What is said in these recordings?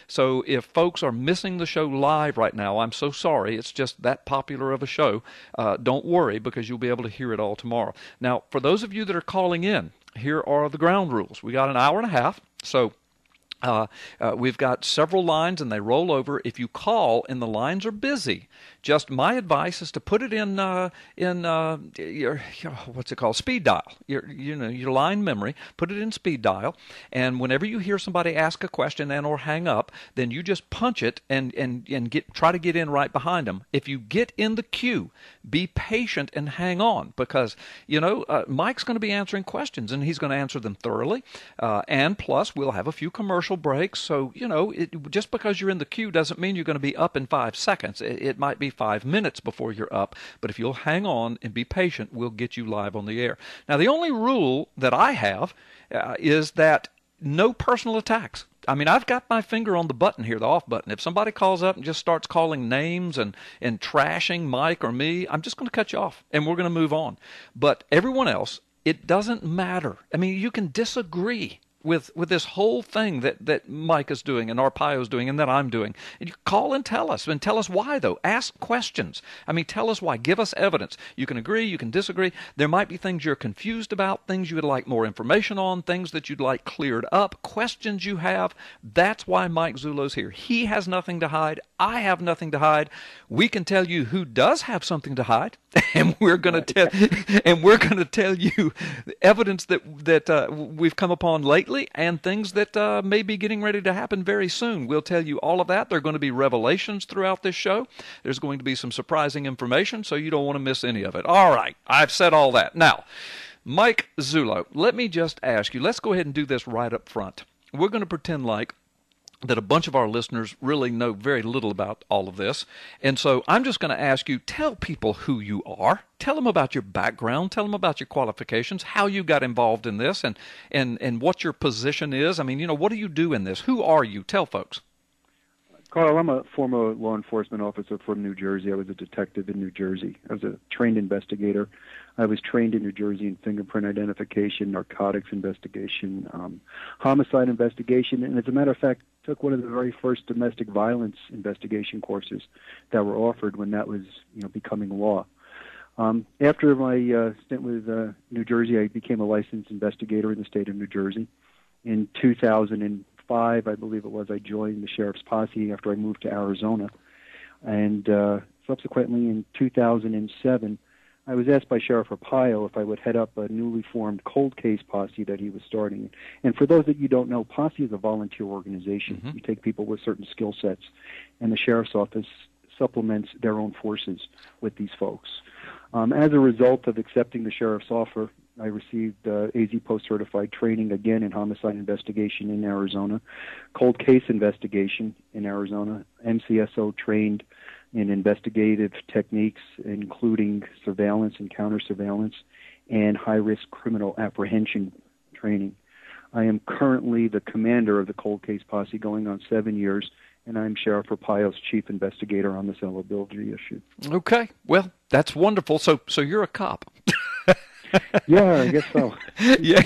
So if folks are missing the show live right now, I'm so sorry. It's just that popular of a show. Don't worry, because you'll be able to hear it all tomorrow. Now, for those of you that are calling in, here are the ground rules. We got an hour and a half, so we've got several lines and they roll over. If you call and the lines are busy, just my advice is to put it in your what's it called, speed dial, your line memory. Put it in speed dial, and whenever you hear somebody ask a question and or hang up, then you just punch it and try to get in right behind them. If you get in the queue, be patient and hang on, because Mike's going to be answering questions and he's going to answer them thoroughly, and plus we'll have a few commercial breaks. So just because you're in the queue doesn't mean you're going to be up in 5 seconds. It might be 5 minutes before you're up, but if you'll hang on and be patient, we'll get you live on the air. Now, the only rule that I have is that no personal attacks. I mean, I've got my finger on the button here, the off button. If somebody calls up and just starts calling names and trashing Mike or me, I'm just going to cut you off and we're going to move on. But everyone else, it doesn't matter. I mean, you can disagree with this whole thing that Mike is doing and Arpaio's doing and that I'm doing. And you call and tell us why, though. Ask questions. I mean, tell us why. Give us evidence. You can agree, you can disagree. There might be things you're confused about, things you would like more information on, things that you'd like cleared up, questions you have. That's why Mike Zullo's here. He has nothing to hide. I have nothing to hide. We can tell you who does have something to hide, and we're going to tell you evidence that we've come upon lately, and things that may be getting ready to happen very soon. We'll tell you all of that. There are going to be revelations throughout this show. There's going to be some surprising information, so you don't want to miss any of it. All right, I've said all that. Now, Mike Zullo, let me just ask you, let's go ahead and do this right up front. We're going to pretend like that a bunch of our listeners really know very little about all of this. And so I'm just going to ask you, tell people who you are. Tell them about your background. Tell them about your qualifications, how you got involved in this, and what your position is. I mean, what do you do in this? Who are you? Tell folks. Carl, I'm a former law enforcement officer from New Jersey. I was a detective in New Jersey. I was a trained investigator. I was trained in New Jersey in fingerprint identification, narcotics investigation, homicide investigation, and as a matter of fact, took one of the very first domestic violence investigation courses that were offered when that was, becoming law. After my stint with New Jersey, I became a licensed investigator in the state of New Jersey. In 2005, I believe it was, I joined the sheriff's posse after I moved to Arizona. And subsequently, in 2007, I was asked by Sheriff Arpaio if I would head up a newly formed cold case posse that he was starting. And for those that you don't know, posse is a volunteer organization. Mm-hmm. You take people with certain skill sets, and the sheriff's office supplements their own forces with these folks. As a result of accepting the sheriff's offer, I received AZ post-certified training again in homicide investigation in Arizona, cold case investigation in Arizona, MCSO trained in investigative techniques, including surveillance and counter-surveillance, and high-risk criminal apprehension training. I am currently the commander of the cold case posse going on 7 years, and I'm Sheriff Arpaio's chief investigator on this eligibility issue. Okay, well, that's wonderful. So you're a cop. Yeah, I guess so. Yeah,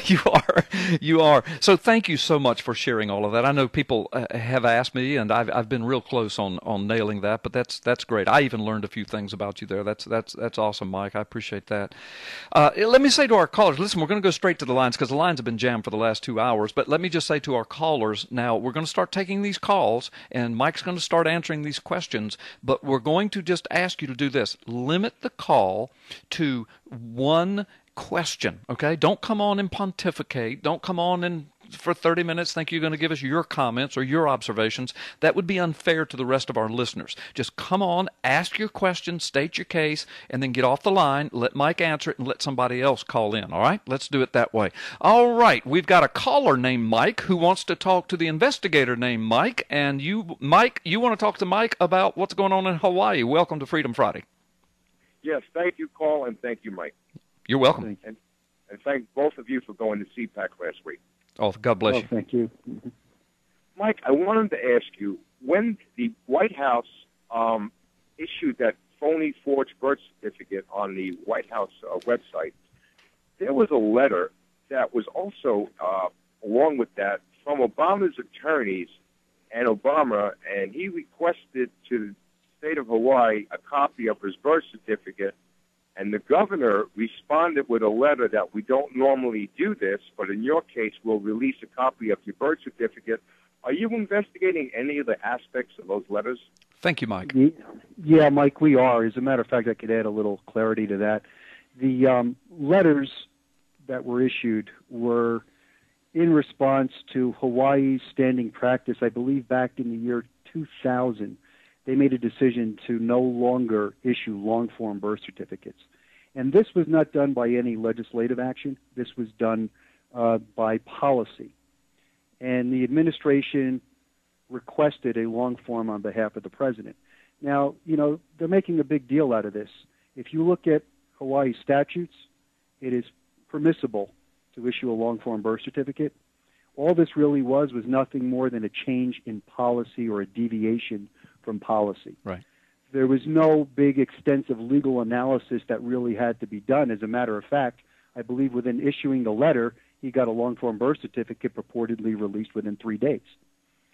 you are. So thank you so much for sharing all of that. I know people have asked me, and I've been real close on nailing that, but that's great. I even learned a few things about you there. That's awesome, Mike. I appreciate that. Let me say to our callers, listen, we're going to go straight to the lines because the lines have been jammed for the last 2 hours, but let me just say to our callers now, we're going to start taking these calls, and Mike's going to start answering these questions, but we're going to just ask you to do this. Limit the call to one question, okay? Don't come on and pontificate. Don't come on and for 30 minutes think you're going to give us your comments or your observations. That would be unfair to the rest of our listeners. Just come on, ask your question, state your case, and then get off the line, let Mike answer it, and let somebody else call in, all right? Let's do it that way. All right, we've got a caller named Mike who wants to talk to the investigator named Mike, and Mike, you want to talk to Mike about what's going on in Hawaii. Welcome to Freedom Friday. Yes, thank you, Carl, and thank you, Mike. You're welcome. And thank both of you for going to CPAC last week. Oh, God bless you. Thank you. Mike, I wanted to ask you, when the White House issued that phony forged birth certificate on the White House website, there was a letter that was also, along with that, from Obama's attorneys and Obama, and he requested to the state of Hawaii a copy of his birth certificate, and the governor responded with a letter that we don't normally do this, but in your case, we'll release a copy of your birth certificate. Are you investigating any of the aspects of those letters? Thank you, Mike. Yeah, Mike, we are. As a matter of fact, I could add a little clarity to that. The letters that were issued were in response to Hawaii's standing practice. I believe back in the year 2000, they made a decision to no longer issue long-form birth certificates. And this was not done by any legislative action. This was done by policy. And the administration requested a long form on behalf of the president. Now, they're making a big deal out of this. If you look at Hawaii statutes, it is permissible to issue a long form birth certificate. All this really was nothing more than a change in policy or a deviation from policy. Right. There was no big, extensive legal analysis that really had to be done. As a matter of fact, I believe within issuing the letter, he got a long-form birth certificate purportedly released within 3 days.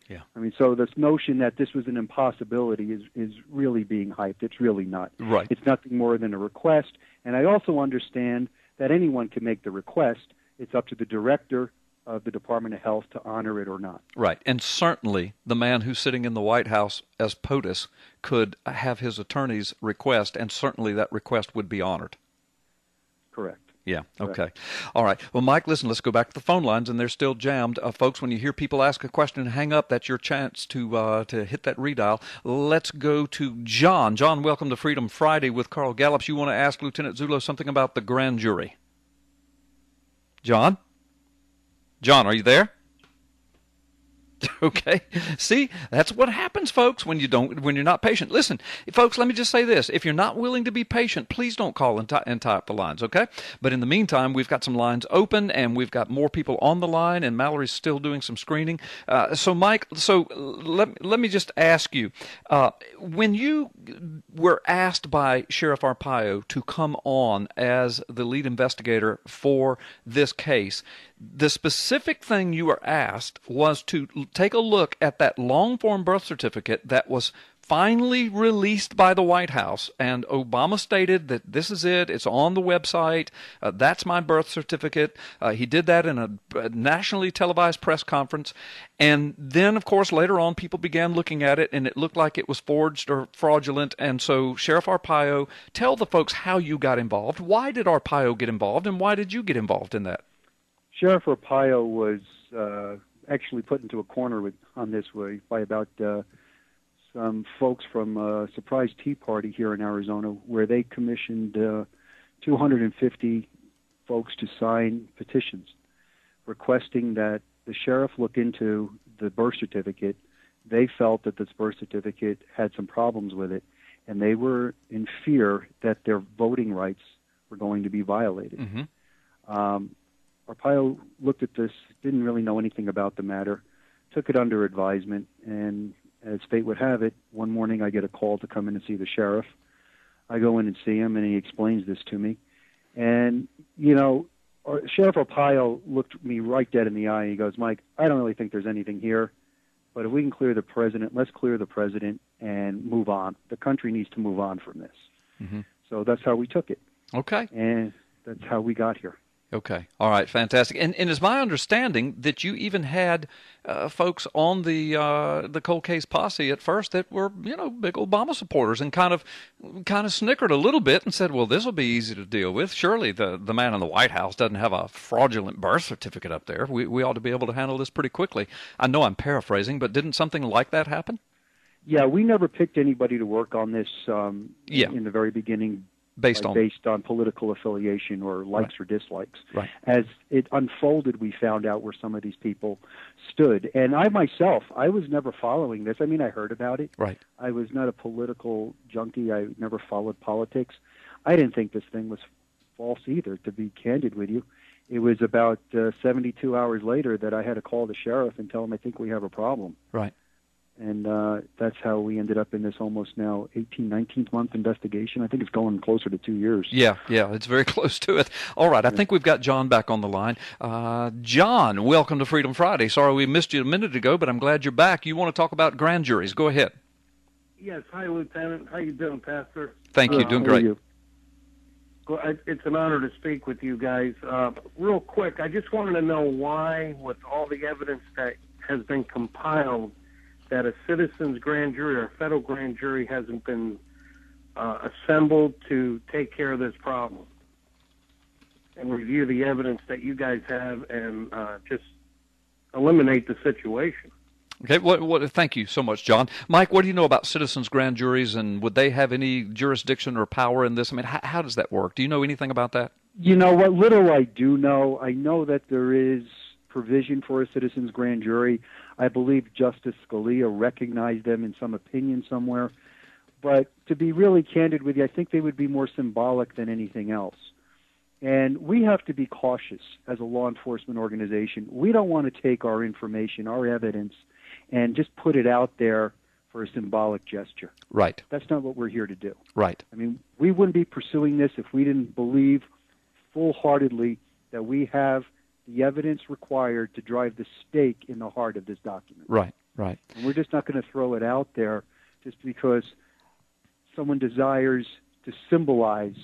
Yeah. I mean, so this notion that this was an impossibility is really being hyped. It's really not. Right. It's nothing more than a request. And I also understand that anyone can make the request. It's up to the director of the Department of Health to honor it or not. Right. And certainly the man who's sitting in the White House as POTUS could have his attorney's request, and certainly that request would be honored. Correct. Yeah, okay. All right. Well, Mike, listen, let's go back to the phone lines, and they're still jammed. Folks, when you hear people ask a question and hang up, that's your chance to hit that redial. Let's go to John. John, welcome to Freedom Friday with Carl Gallups. You want to ask Lieutenant Zullo something about the grand jury. John? John, are you there? Okay. See, that's what happens, folks, when you're not patient. Listen, folks, let me just say this. If you're not willing to be patient, please don't call and tie up the lines, okay? But in the meantime, we've got some lines open, and we've got more people on the line, and Mallory's still doing some screening. So, Mike, let me just ask you, when you were asked by Sheriff Arpaio to come on as the lead investigator for this case, the specific thing you were asked was to take a look at that long-form birth certificate that was finally released by the White House, and Obama stated that this is it, it's on the website, that's my birth certificate. He did that in a nationally televised press conference, and then, of course, later on, people began looking at it, and it looked like it was forged or fraudulent, and so Sheriff Arpaio, tell the folks how you got involved. Why did Arpaio get involved, and why did you get involved in that? Sheriff Arpaio was actually put into a corner on this way by about some folks from a surprise Tea Party here in Arizona, where they commissioned 250 folks to sign petitions requesting that the sheriff look into the birth certificate. They felt that this birth certificate had some problems with it, and they were in fear that their voting rights were going to be violated. Mm-hmm. Arpaio looked at this, didn't really know anything about the matter, took it under advisement, and as fate would have it, one morning I get a call to come in and see the sheriff. I go in and see him, and he explains this to me. And, Sheriff Arpaio looked me right dead in the eye, and he goes, Mike, I don't really think there's anything here, but if we can clear the president, let's clear the president and move on. The country needs to move on from this. Mm-hmm. So that's how we took it. Okay. And that's how we got here. Okay. All right. Fantastic. And it's my understanding that you even had folks on the cold case posse at first that were, big Obama supporters and kind of snickered a little bit and said, well, this will be easy to deal with. Surely the man in the White House doesn't have a fraudulent birth certificate up there. We ought to be able to handle this pretty quickly. I know I'm paraphrasing, but didn't something like that happen? Yeah, we never picked anybody to work on this in the very beginning. Based on political affiliation or likes or dislikes. Right. As it unfolded, we found out where some of these people stood. And I myself, I was never following this. I mean, I heard about it. Right. I was not a political junkie. I never followed politics. I didn't think this thing was false either, to be candid with you. It was about 72 hours later that I had to call the sheriff and tell him, I think we have a problem. Right. And that's how we ended up in this almost now 19th month investigation. I think it's going closer to 2 years. Yeah, it's very close to it. All right, I think we've got John back on the line. John, welcome to Freedom Friday. Sorry we missed you a minute ago, but I'm glad you're back. You want to talk about grand juries. Go ahead. Yes. Hi, Lieutenant. How you doing, Pastor? Thank you. Doing great. Well, it's an honor to speak with you guys. Real quick, I just wanted to know why, with all the evidence that has been compiled, that a citizen's grand jury or a federal grand jury hasn't been assembled to take care of this problem and review the evidence that you guys have and just eliminate the situation. Okay, thank you so much, John. Mike, what do you know about citizens' grand juries, and would they have any jurisdiction or power in this? I mean, how does that work? Do you know anything about that? You know, what little I do know, I know that there is provision for a citizens' grand jury. I believe Justice Scalia recognized them in some opinion somewhere. But to be really candid with you, I think they would be more symbolic than anything else. And we have to be cautious as a law enforcement organization. We don't want to take our information, our evidence, and just put it out there for a symbolic gesture. Right. That's not what we're here to do. Right. I mean, we wouldn't be pursuing this if we didn't believe full-heartedly that we have the evidence required to drive the stake in the heart of this document. Right. And we're just not going to throw it out there just because someone desires to symbolize,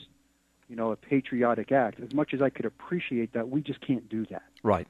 you know, a patriotic act. As much as I could appreciate that, we just can't do that. Right.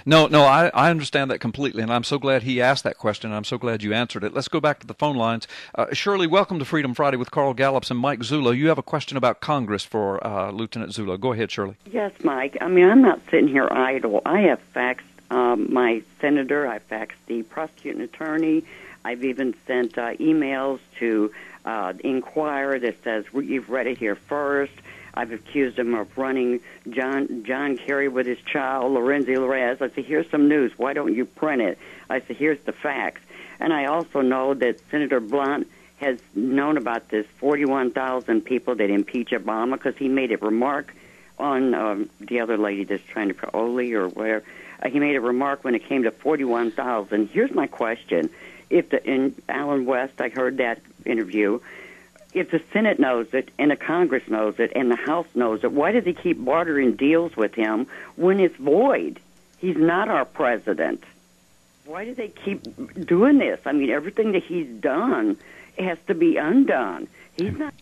No, I understand that completely, and I'm so glad he asked that question, and I'm so glad you answered it. Let's go back to the phone lines. Shirley, welcome to Freedom Friday with Carl Gallups and Mike Zullo. You have a question about Congress for Lieutenant Zullo. Go ahead, Shirley. Yes, Mike. I mean, I'm not sitting here idle. I have faxed my senator. I faxed the prosecuting attorney. I've even sent emails to Inquirer that says, you've read it here first. I've accused him of running John Kerry with his child, Lorenzi Larez. I said, here's some news. Why don't you print it? I said, here's the facts. And I also know that Senator Blunt has known about this 41,000 people that impeach Obama because he made a remark on the other lady that's trying to, Oli or where. He made a remark when it came to 41,000. Here's my question. In Alan West, I heard that interview. If the Senate knows it, and the Congress knows it, and the House knows it, why do they keep bartering deals with him when it's void? He's not our president. Why do they keep doing this? I mean, everything that he's done has to be undone. He's not.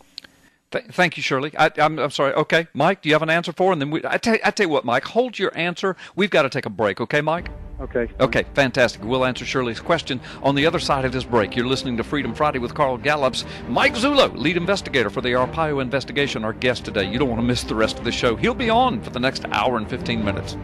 Thank you, Shirley. I'm sorry. Okay, Mike, do you have an answer for? And then I tell you what, Mike, hold your answer. We've got to take a break. Okay, Mike? Okay. Okay, fantastic. We'll answer Shirley's question on the other side of this break. You're listening to Freedom Friday with Carl Gallups. Mike Zullo, lead investigator for the Arpaio investigation, our guest today. You don't want to miss the rest of the show. He'll be on for the next hour and 15 minutes.